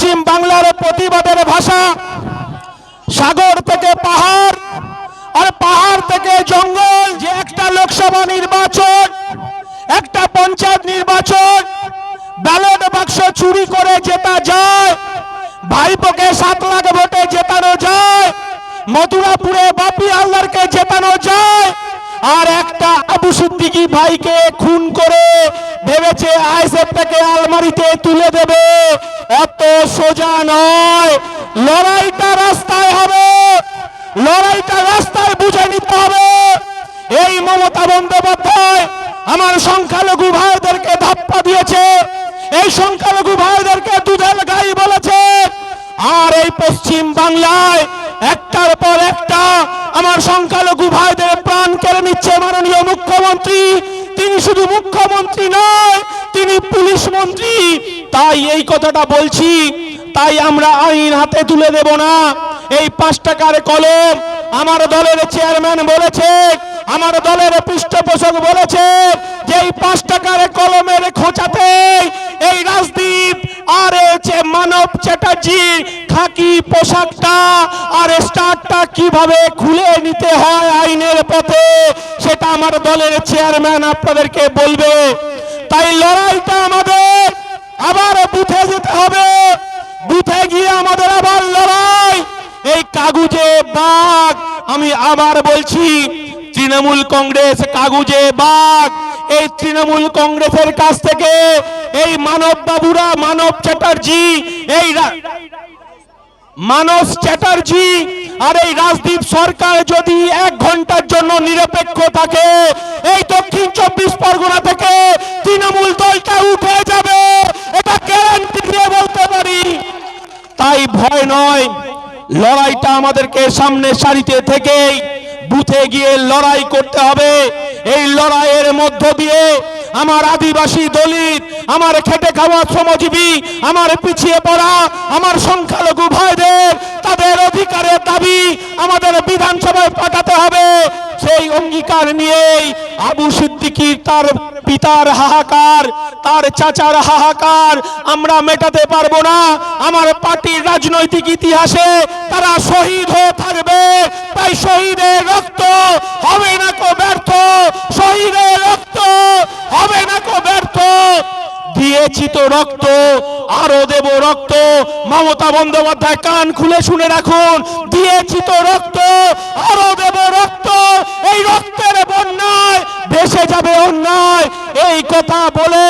পশ্চিম বাংলার প্রতিবাদের ভাষা সাগর থেকে পাহাড় আর পাহাড় থেকে জঙ্গল। যে একটা লোকসভা নির্বাচন, একটা পঞ্চায়েত নির্বাচন ব্যালট বাক্স চুরি করে জেতা যায়, ভাইপোকে 7 লাখ ভোটে জেতানো যায়, মথুরাপুরে বাপি হালদারকে জেতানো যায়, আর একটা আবু সিদ্দিকী ভাইকে খুন করে ভেবেছে আইএসএফটাকে আলমারিতে তুলে দেবে। অত সোজা নয়। লড়াইটা রাস্তায় হবে, লড়াইটা রাস্তায় বুঝে নিতে হবে। এই মমতা বন্দ্যোপাধ্যায় আমার সংখ্যালঘু ভাইদেরকে ধাপ্পা দিয়েছে, এই সংখ্যালঘু ভাইদেরকে দুধেল গাই বলেছে, আর এই পশ্চিম বাংলায় একটার পর একটা আমার সংখ্যালঘু ভাইদের প্রাণ কেড়ে নিচ্ছে মাননীয় মুখ্যমন্ত্রী। তিনি শুধু মুখ্যমন্ত্রী নয়, তিনি পুলিশ মন্ত্রী। তাই এই কথাটা বলছি, তাই আমরা আইন হাতে তুলে দেব না। এই 5 টাকার কলম আমার দলের চেয়ারম্যান বলেছে, আমার দলের পৃষ্ঠপোষক বলেছে যে এই 5 টাকার কলমের খোঁচাতে এই রাজদীপ আর মানব চ্যাটার্জি খাকি পোশাকটা আর স্টারটা কিভাবে খুলে নিতে হয় আইনের পথে, সেটা আমার দলের চেয়ারম্যান আপনাদেরকে বলবে। তাই লড়াইটা আমাদের আবার বুথে যেতে হবে, বুথে গিয়ে আমাদের আবার লড়াই। এই কাগুজে বাঘ, আমি আবার বলছি, তৃণমূল কংগ্রেস কাগুজে বাঘ। এই তৃণমূল কংগ্রেসের কাছ থেকে এই মানব বাবুরা, মানব চ্যাটার্জি, এই মানস চ্যাটার্জি আর এই রাজদীপ সরকার যদি 1 ঘন্টার জন্য নিরপেক্ষ থাকে, এই দক্ষিণ 24 পরগনা থেকে তৃণমূল দলটা উঠে যাবে, এটা গ্যারান্টি দিয়ে বলতে পারি। তাই ভয় নয়, লড়াইটা আমাদেরকে সামনে সারিতে থেকেই বুথে গিয়ে লড়াই করতে হবে। এই লড়াইয়ের মধ্য দিয়ে আমার আদিবাসী, দলিত, আমার খেটে খাওয়া শ্রমজীবী, আমার পিছিয়ে পড়া, আমার সংখ্যালঘু ভাইদের তাদের অধিকারের দাবি আমাদের বিধানসভায় পাঠাতে হবে। সেই অঙ্গীকার নিয়েই আবু সিদ্দিকীর তার পিতার হাহাকার, তার চাচার হাহাকার আমরা মেটাতে পারবো না। আমার পার্টির রাজনৈতিক ইতিহাসে তারা শহীদ হয়ে থাকবে। তাই শহীদের রক্ত হবে না কো ব্যর্থ, শহীদের রক্ত হবে না কো ব্যর্থ। দিয়েছি তো রক্ত, আরো দেব রক্ত। মমতা বন্দ্যোপাধ্যায় কান খুলে শুনে রাখুন, দিয়েছি তো রক্ত, আরো দেব রক্ত। এই রক্তের বন্যায় ভেসে যাবে অন্যায়। এই কথা বলে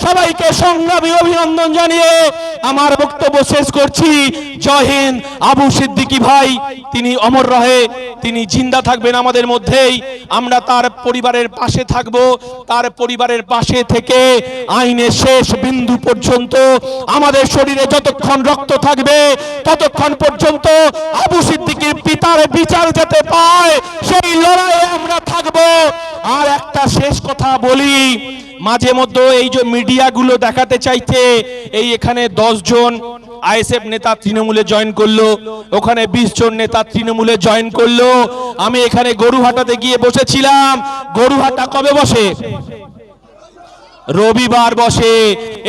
সবাইকে সংগ্রামী অভিনন্দন জানিয়ে আমার বক্তব্য শেষ করছি। জয় হিন্দ। আবু সিদ্দিকী ভাই তিনি অমর রহে, তিনি জিন্দা থাকবেন আমাদের মধ্যেই। আমরা তার পরিবারের পাশে থাকব, তার পরিবারের পাশে থেকে আইনের শেষ বিন্দু পর্যন্ত আমাদের শরীরে যতক্ষণ রক্ত থাকবে ততক্ষণ পর্যন্ত আবু সিদ্দিকীর পিতার বিচার যেতে পায়, সেই লড়াইয়ে আমরা থাকব। আর একটা শেষ কথা বলি, মাঝে মধ্যে এই যে মিডিয়াগুলো দেখাতে চাইছে এই এখানে 10 জন আইএসএফ নেতা তৃণমূলে জয়েন করলো, ওখানে 20 জন নেতা তৃণমূলে জয়েন করলো। আমি এখানে গরুহাটাতে গিয়ে বসেছিলাম। গরুহাটা কবে বসে? রবিবার বসে।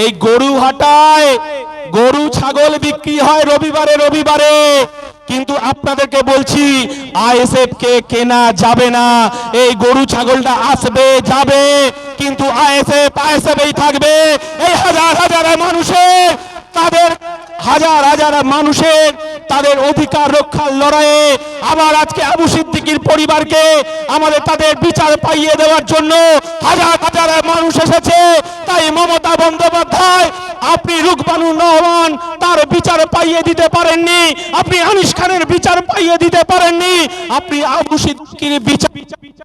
এই গরুহাটায় গরু ছাগল বিক্রি হয় রবিবারে রবিবারে। কিন্তু আপনাদেরকে বলছি আইএসএফ কে কেনা যাবে না। এই গরু ছাগলটা আসবে যাবে, কিন্তু আইএসএফই থাকবে। এই হাজার হাজার মানুষের, তাদের হাজার হাজার মানুষের তাদের অধিকার রক্ষার লড়াইয়ে আবার আজকে আবু সিদ্দিকীর পরিবারকে আমাদের তাদের বিচার পাইয়ে দেওয়ার জন্য হাজার হাজার মানুষ এসেছে। তাই মমতা বন্দ্যোপাধ্যায়, আপনি রুকবানুর রহমান তার বিচার পাইয়ে দিতে পারেননি, আপনি আনিস খানের বিচার পাইয়ে দিতে পারেননি, আপনি আবু সিদ্দিকীর বিচার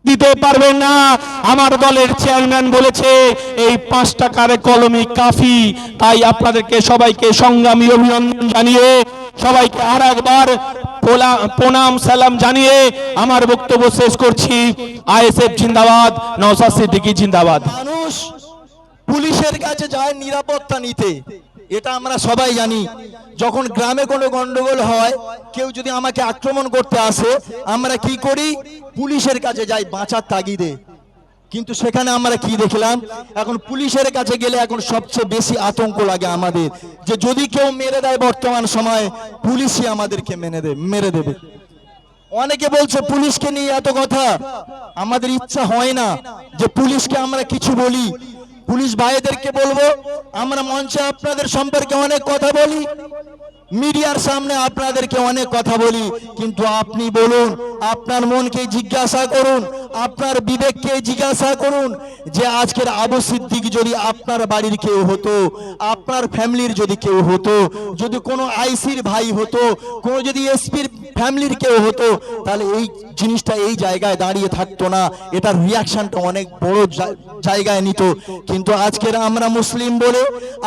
দিতে পারবেন না। আমার দলের চেয়ারম্যান বলেছে এই 5 টাকার কলমই কাফি। তাই আপনাদেরকে সবাইকে সংগ্রামী অভিনন্দন জানিয়ে, সবাইকে আর একবার প্রণাম সালাম জানিয়ে আমার বক্তব্য শেষ করছি। আইএসএফ জিন্দাবাদ, নওশাদ সিদ্দিকী জিন্দাবাদ। মানুষ পুলিশের কাছে যায় নিরাপত্তা নিতে, এটা আমরা সবাই জানি। যখন গ্রামে কোনো গন্ডগোল হয়, কেউ যদি আমাকে আক্রমণ করতে আসে, আমরা কি করি? পুলিশের কাছে যাই বাঁচার তাগিদে। কিন্তু সেখানে আমরা কি দেখলাম, এখন পুলিশের কাছে গেলে এখন সবচেয়ে বেশি আতঙ্ক লাগে আমাদের, যে যদি কেউ মেরে দেয় বর্তমান সময়ে পুলিশই আমাদেরকে মেরে দেবে। অনেকে বলছে পুলিশকে নিয়ে এত কথা, আমাদের ইচ্ছা হয় না যে পুলিশকে আমরা কিছু বলি। পুলিশ ভাইদেরকে বলবো, আমরা মঞ্চে আপনাদের সম্পর্কে অনেক কথা বলি, মিডিয়ার সামনে আপনাদেরকে অনেক কথা বলি, কিন্তু আপনি বলুন, আপনার মনকে জিজ্ঞাসা করুন, আপনার বিবেককে জিজ্ঞাসা করুন, যে আজকের আবু সিদ্দিক যদি আপনার বাড়ির কেউ হতো, আপনার ফ্যামিলির যদি কেউ হতো, যদি কোনো আইসির ভাই হতো, কোনো যদি এসপির ফ্যামিলির কেউ হতো, তাহলে এই জিনিসটা এই জায়গায় দাঁড়িয়ে থাকতো না, এটার রিয়াকশনটা অনেক বড় জায়গায় নিত। কিন্তু আজকের আমরা মুসলিম বলে,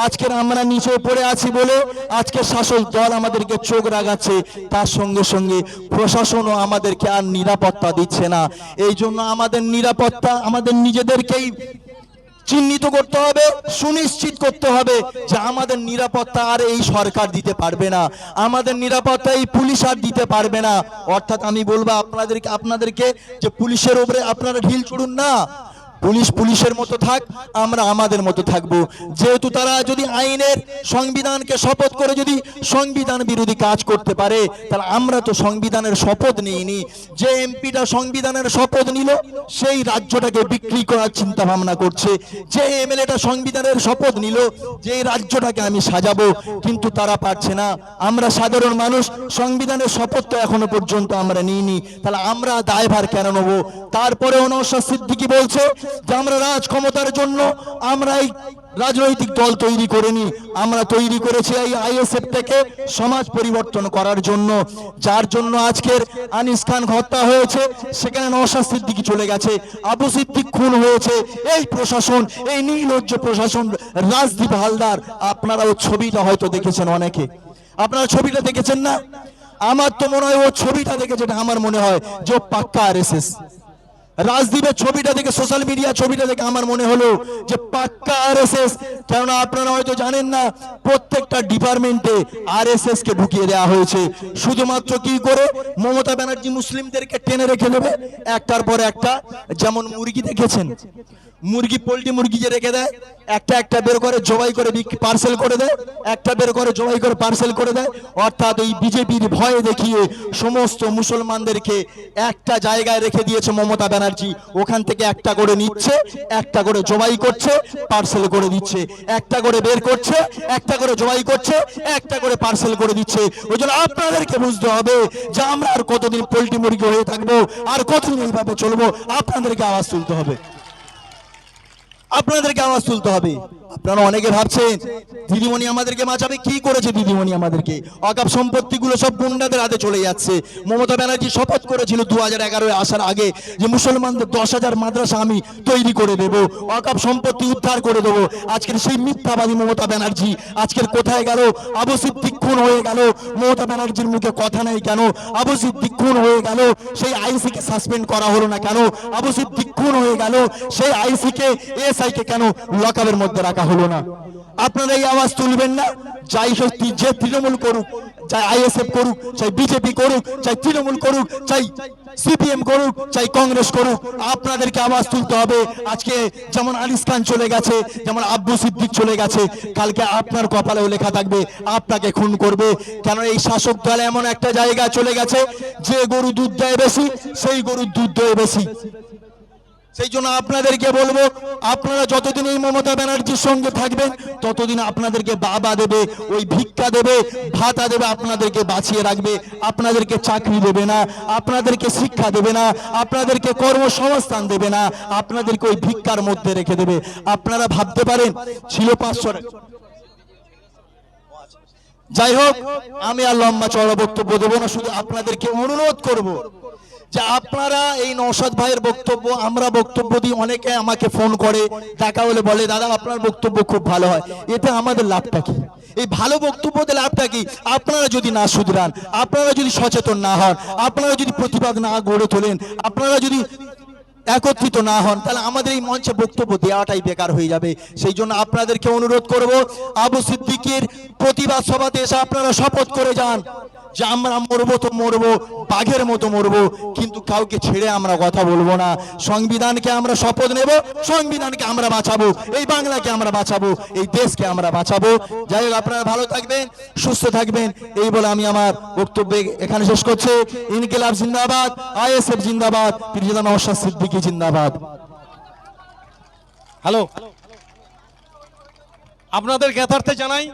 আজকের আমরা নিচে পড়ে আছি বলে, আজকে শাসক দল আমাদেরকে চোখ রাগাচ্ছে, তার সঙ্গে সঙ্গে প্রশাসনও আমাদেরকে আর নিরাপত্তা দিচ্ছে না। এই জন্য আমাদের নিরাপত্তা আমাদের নিজেদেরকেই চিহ্নিত করতে হবে, সুনিশ্চিত করতে হবে যে আমাদের নিরাপত্তা আর এই সরকার দিতে পারবে না, আমাদের নিরাপত্তা এই পুলিশ আর দিতে পারবে না। অর্থাৎ আমি বলবো আপনাদেরকে যে পুলিশের উপরে আপনারা ঢিল ছুড়ুন না, পুলিশ পুলিশের মতো থাক, আমরা আমাদের মতো থাকবো। যেহেতু তারা যদি আইনের সংবিধানকে শপথ করে যদি সংবিধান বিরোধী কাজ করতে পারে, তাহলে আমরা তো সংবিধানের শপথ নিইনি। যে এমপিটা সংবিধানের শপথ নিল সেই রাজ্যটাকে বিক্রি করার চিন্তা ভাবনা করছে, যে এমএলএটা সংবিধানের শপথ নিল যে এই রাজ্যটাকে আমি সাজাবো, কিন্তু তারা পারছে না। আমরা সাধারণ মানুষ সংবিধানের শপথ তো এখনো পর্যন্ত আমরা নিইনি, তাহলে আমরা দায়ভার কেন নেবো? তারপরেও নওশাদ সিদ্দিকী বলছে যে আমরা রাজ ক্ষমতার জন্য আমরা এই রাজনৈতিক দল তৈরি করিনি, আমরা তৈরি করেছি এই আইএসএফ থেকে সমাজ পরিবর্তন করার জন্য। যার জন্য আজকের আনিস খান হত্যা হয়েছে, সেখানে নওশাদ সিদ্দিকী চলে গেছে, আবু সিদ্দিক খুন হয়েছে, এই প্রশাসন, এই নির্লজ্জ প্রশাসন, রাজদীপ হালদার, আপনারা ও ছবিটা হয়তো দেখেছেন, অনেকে আপনারা ছবিটা দেখেছেন না? আমার তো মনে হয় ও ছবিটা দেখে যেটা আমার মনে হয় যে ও পাক্কা আরএসএস। রাজদীপের ছবিটা দেখে, সোশ্যাল মিডিয়া ছবিটা দেখে আমার মনে হলো যে পাক্কা আরএসএস। কেননা আপনারা হয়তো জানেন না, প্রত্যেকটা ডিপার্টমেন্টে আরএসএস কে ঢুকিয়ে দেওয়া হয়েছে। শুধুমাত্র কি করে? মমতা ব্যানার্জি মুসলিমদেরকে টেনে রেখে দেবে একটার পর একটা। যেমন মুরগি দেখেছেন, মুরগি, পোল্ট্রি মুরগি যে রেখে দেয়, একটা একটা বের করে জবাই করে পার্সেল করে দেয়, একটা বের করে জবাই করে পার্সেল করে দেয়। অর্থাৎ ওই বিজেপির ভয়ে দেখিয়ে সমস্ত মুসলমানদেরকে একটা জায়গায় রেখে দিয়েছে মমতা ব্যানার্জি। ওখান থেকে একটা করে নিচ্ছে, একটা করে জবাই করছে, পার্সেল করে দিচ্ছে, একটা করে বের করছে, একটা করে জবাই করছে, একটা করে পার্সেল করে দিচ্ছে। ওই জন্য আপনাদেরকে বুঝতে হবে যে আমরা আর কতদিন পোল্ট্রি মুরগি হয়ে থাকবো, আর কতদিন এইভাবে চলবো। আপনাদেরকে আওয়াজ তুলতে হবে, আপনাদেরকে আওয়াজ তুলতে হবে। আপনারা অনেকে ভাবছেন দিদিমণি আমাদেরকে বাঁচাবে, কি করেছে দিদিমণি আমাদেরকে? অকাপ সম্পত্তিগুলো সব গুন্ডাদের হাতে চলে যাচ্ছে। মমতা ব্যানার্জি শপথ করেছিল 2011 আসার আগে যে মুসলমানদের 10,000 মাদ্রাসা আমি তৈরি করে দেব, অকাপ সম্পত্তি উদ্ধার করে দেব। আজকের সেই মিথ্যাবাদী মমতা ব্যানার্জি আজকের কোথায় গেল? আবু সিদ্দিক খুন হয়ে গেল, মমতা ব্যানার্জির মুখে কথা নেই কেন? আবু সিদ্দিক খুন হয়ে গেল, সেই আইসি কে সাসপেন্ড করা হলো না কেন? আবু সিদ্দিক খুন হয়ে গেল, সেই আইসি কে, এসআই কে কেন লকআপের মধ্যে রাখা হলো না? আপনারা এই আওয়াজ তুলবেন না? যাই শক্তি, যে তৃণমূল করুক, চাই আইএসএফ করুক, চাই বিজেপি করুক, চাই তৃণমূল করুক, চাই সিপিএম করুক, চাই কংগ্রেস করুক, আপনাদেরকে আওয়াজ তুলতে হবে। আজকে যেমন আনিস খান চলে গেছে, যেমন আব্বু সিদ্দিক চলে গেছে, কালকে আপনার কপালেও লেখা থাকবে আপনাকে খুন করবে। কেন এই শাসক দল এমন একটা জায়গা চলে গেছে, যে গরু দুধ দেয় বেশি, সেই গরুর দুধ দেয় বেশি। সেই জন্য আপনাদেরকে বলবো, আপনারা যতদিন এই মমতা ব্যানার্জির সঙ্গে থাকবেন, ততদিন আপনাদেরকে বাবা দেবে, ওই ভিক্ষা দেবে, ভাতা দেবে, আপনাদেরকে বাঁচিয়ে রাখবে, আপনাদেরকে চাকরি দেবে না, আপনাদেরকে শিক্ষা দেবে না, আপনাদেরকে কর্মসংস্থান দেবে না, আপনাদেরকে ওই ভিক্ষার মধ্যে রেখে দেবে। আপনারা ভাবতে পারেন ছিল 500 টাকা। যাই হোক, আমি আর লম্বা চওড়া বক্তব্য দেবো না, শুধু আপনাদেরকে অনুরোধ করব যে আপনারা এই নওশাদ ভাইয়ের বক্তব্য, আমরা বক্তব্য দিই, অনেকে আমাকে ফোন করে, দেখা হলে বলে দাদা আপনার বক্তব্য খুব ভালো হয়। এতে আমাদের লাভটা কি? এই ভালো বক্তব্যতে লাভটা কি? আপনারা যদি না শুধরান, আপনারা যদি সচেতন না হন, আপনারা যদি প্রতিবাদ না গড়ে তোলেন, আপনারা যদি একত্রিত না হন, তাহলে আমাদের এই মঞ্চে বক্তব্য দেওয়াটাই বেকার হয়ে যাবে। সেই জন্য আপনাদেরকে অনুরোধ করব, আবু সিদ্দিকের প্রতিবাদ সভাতে এসে আপনারা শপথ করে যান। যে আমরা মরবো তো মরবো, বাঘের মতো মরবো, কিন্তু কাউকে ছেড়ে আমরা কথা বলবো না। সংবিধানকে আমরা শপথ নেব, সংবিধানকে আমরা বাঁচাবো, এই বাংলাকে আমরা বাঁচাবো, এই দেশকে আমরা বাঁচাবো। যাই হোক, আপনারা ভালো থাকবেন, সুস্থ থাকবেন, এই বলে আমি আমার বক্তব্য এখানে শেষ করছি। ইনকিলাব জিন্দাবাদ, আইএসএফ জিন্দাবাদ, পীরজাদা নওশাদ সিদ্দিকী জিন্দাবাদ। হ্যালো, আপনাদের জ্ঞাতার্থে জানাই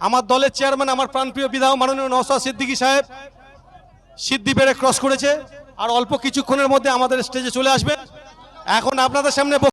আমার দলের চেয়ারম্যান, আমার প্রাণপ্রিয় বিধায়ক মাননীয় নওশাদ সিদ্দিকী সাহেব সিদ্ধি বেড়ে ক্রস করেছে, আর অল্প কিছুক্ষণের মধ্যে আমাদের স্টেজে চলে আসবে। এখন আপনাদের সামনে